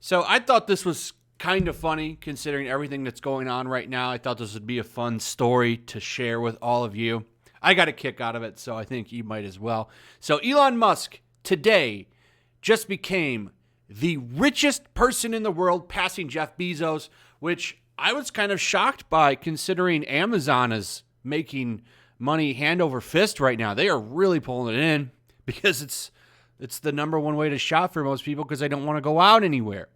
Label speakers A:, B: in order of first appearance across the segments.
A: So I thought this was kind of funny considering everything that's going on right now. I thought this would be a fun story to share with all of you. I got a kick out of it, so I think you might as well. So Elon Musk today just became the richest person in the world, passing Jeff Bezos, which I was kind of shocked by considering Amazon is making money hand over fist right now. They are really pulling it in because it's the number one way to shop for most people because they don't want to go out anywhere.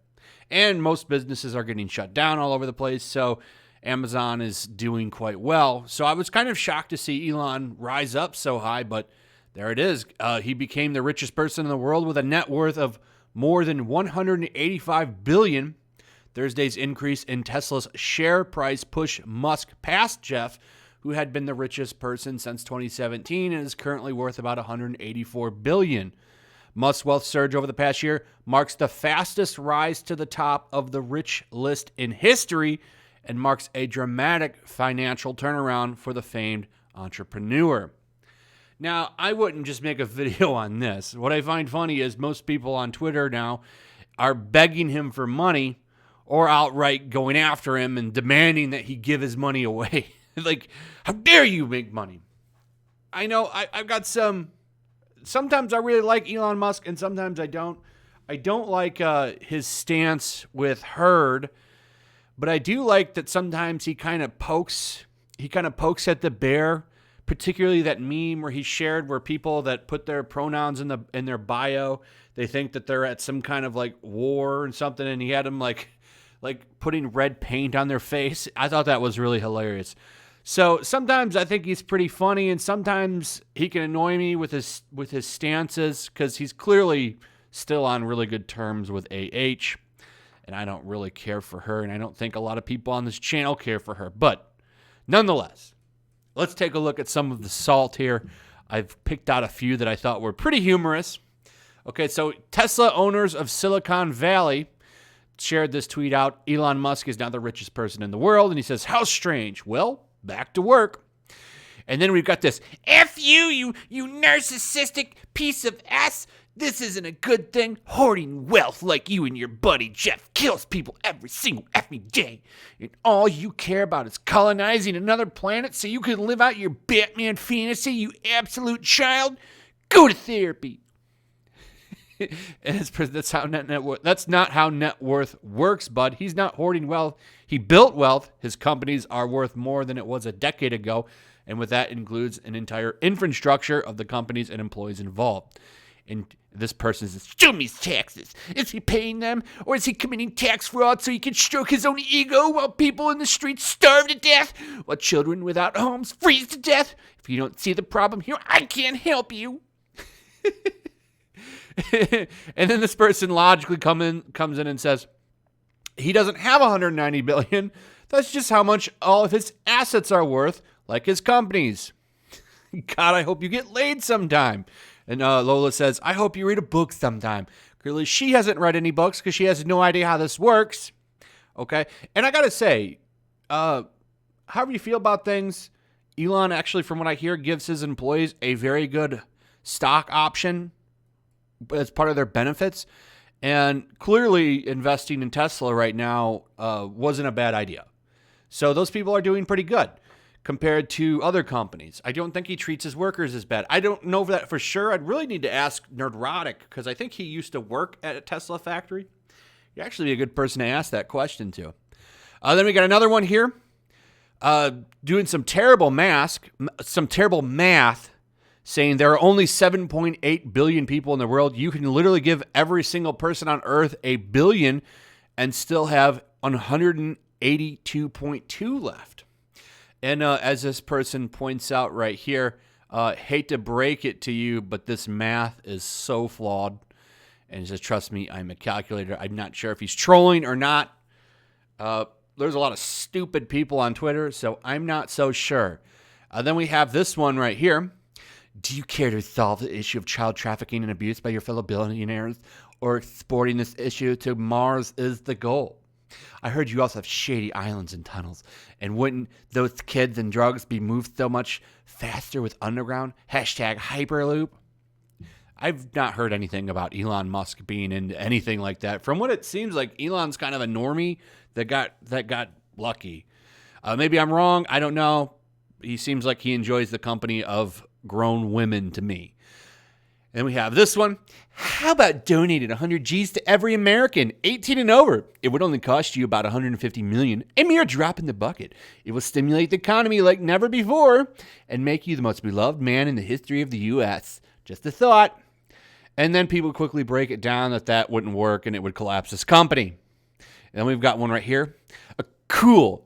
A: And most businesses are getting shut down all over the place, so Amazon is doing quite well. So I was kind of shocked to see Elon rise up so high, but there it is. He became the richest person in the world with a net worth of more than $185 billion. Thursday's increase in Tesla's share price pushed Musk past Jeff, who had been the richest person since 2017 and is currently worth about $184 billion. Musk's wealth surge over the past year marks the fastest rise to the top of the rich list in history and marks a dramatic financial turnaround for the famed entrepreneur. Now, I wouldn't just make a video on this. What I find funny is most people on Twitter now are begging him for money or outright going after him and demanding that he give his money away. Like, how dare you make money? I know I've got sometimes I really like Elon Musk and sometimes I don't. I don't like his stance with Herd, but I do like that sometimes he kind of pokes at the bear, particularly that meme where he shared where people that put their pronouns in their bio, they think that they're at some kind of like war and something, and he had them like putting red paint on their face. I thought that was really hilarious. So sometimes I think he's pretty funny, and sometimes he can annoy me with his stances because he's clearly still on really good terms with AH, and I don't really care for her, and I don't think a lot of people on this channel care for her. But nonetheless, let's take a look at some of the salt here. I've picked out a few that I thought were pretty humorous. Okay, so Tesla owners of Silicon Valley shared this tweet out. Elon Musk is now the richest person in the world, and he says, "How strange." Well, back to work. And then we've got this, "F you narcissistic piece of ass. This isn't a good thing. Hoarding wealth like you and your buddy Jeff kills people every single effing day. And all you care about is colonizing another planet so you can live out your Batman fantasy, you absolute child. Go to therapy." And that's not how net worth works, bud. He's not hoarding wealth. He built wealth. His companies are worth more than it was a decade ago, and with that includes an entire infrastructure of the companies and employees involved. And this person says, "Show me his taxes. Is he paying them, or is he committing tax fraud so he can stroke his own ego while people in the streets starve to death, while children without homes freeze to death? If you don't see the problem here, I can't help you." And then this person logically comes in and says, he doesn't have $190 billion. That's just how much all of his assets are worth, like his companies. God, I hope you get laid sometime. And Lola says, "I hope you read a book sometime." Clearly, she hasn't read any books because she has no idea how this works. Okay? And I got to say, however you feel about things, Elon actually, from what I hear, gives his employees a very good stock option as part of their benefits. And clearly investing in Tesla right now wasn't a bad idea. So those people are doing pretty good compared to other companies. I don't think he treats his workers as bad. I don't know that for sure. I'd really need to ask Nerdrotic because I think he used to work at a Tesla factory. He'd actually be a good person to ask that question to. Then we got another one here. Doing some terrible math, saying there are only 7.8 billion people in the world. You can literally give every single person on Earth $1 billion and still have 182.2 left. And as this person points out right here, hate to break it to you, but this math is so flawed. And he says, "Trust me, I'm a calculator." I'm not sure if he's trolling or not. There's a lot of stupid people on Twitter, so I'm not so sure. Then we have this one right here. "Do you care to solve the issue of child trafficking and abuse by your fellow billionaires, or exporting this issue to Mars is the goal? I heard you also have shady islands and tunnels, and wouldn't those kids and drugs be moved so much faster with underground? Hashtag Hyperloop." I've not heard anything about Elon Musk being into anything like that. From what it seems like, Elon's kind of a normie that got lucky. Maybe I'm wrong. I don't know. He seems like he enjoys the company of grown women to me. And we have this one. How about donating 100 G's to every American 18 and over? It would only cost you about $150 million, a mere drop in the bucket. It will stimulate the economy like never before and make you the most beloved man in the history of the U.S. Just a thought. And then people quickly break it down that wouldn't work and it would collapse this company. And then we've got one right here. A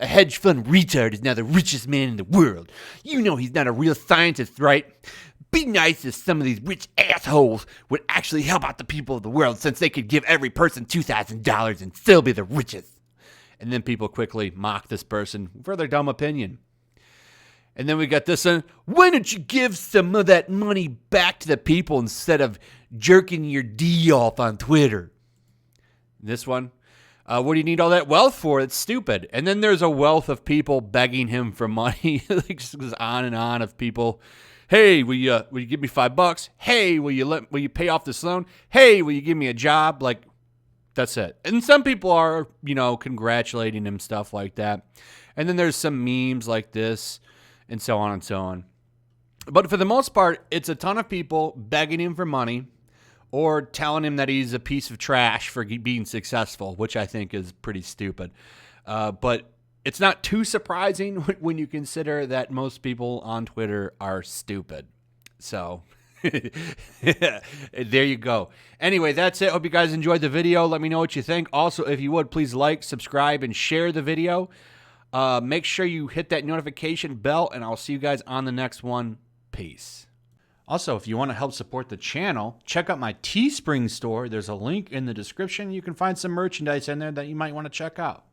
A: hedge fund retard is now the richest man in the world. You know he's not a real scientist, right? Be nice if some of these rich assholes would actually help out the people of the world, since they could give every person $2,000 and still be the richest. And then people quickly mock this person for their dumb opinion. And then we got this one. Why don't you give some of that money back to the people instead of jerking your D off on Twitter? This one. What do you need all that wealth for? It's stupid. And then there's a wealth of people begging him for money. It just goes on and on of people. Hey, will you give me $5? Hey, will you pay off this loan? Hey, will you give me a job? Like, that's it. And some people are, congratulating him, stuff like that. And then there's some memes like this and so on and so on. But for the most part, it's a ton of people begging him for money or telling him that he's a piece of trash for being successful, which I think is pretty stupid. But it's not too surprising when you consider that most people on Twitter are stupid. So there you go. Anyway, that's it. Hope you guys enjoyed the video. Let me know what you think. Also, if you would, please like, subscribe, and share the video. Make sure you hit that notification bell, and I'll see you guys on the next one. Peace. Also, if you want to help support the channel, check out my Teespring store. There's a link in the description. You can find some merchandise in there that you might want to check out.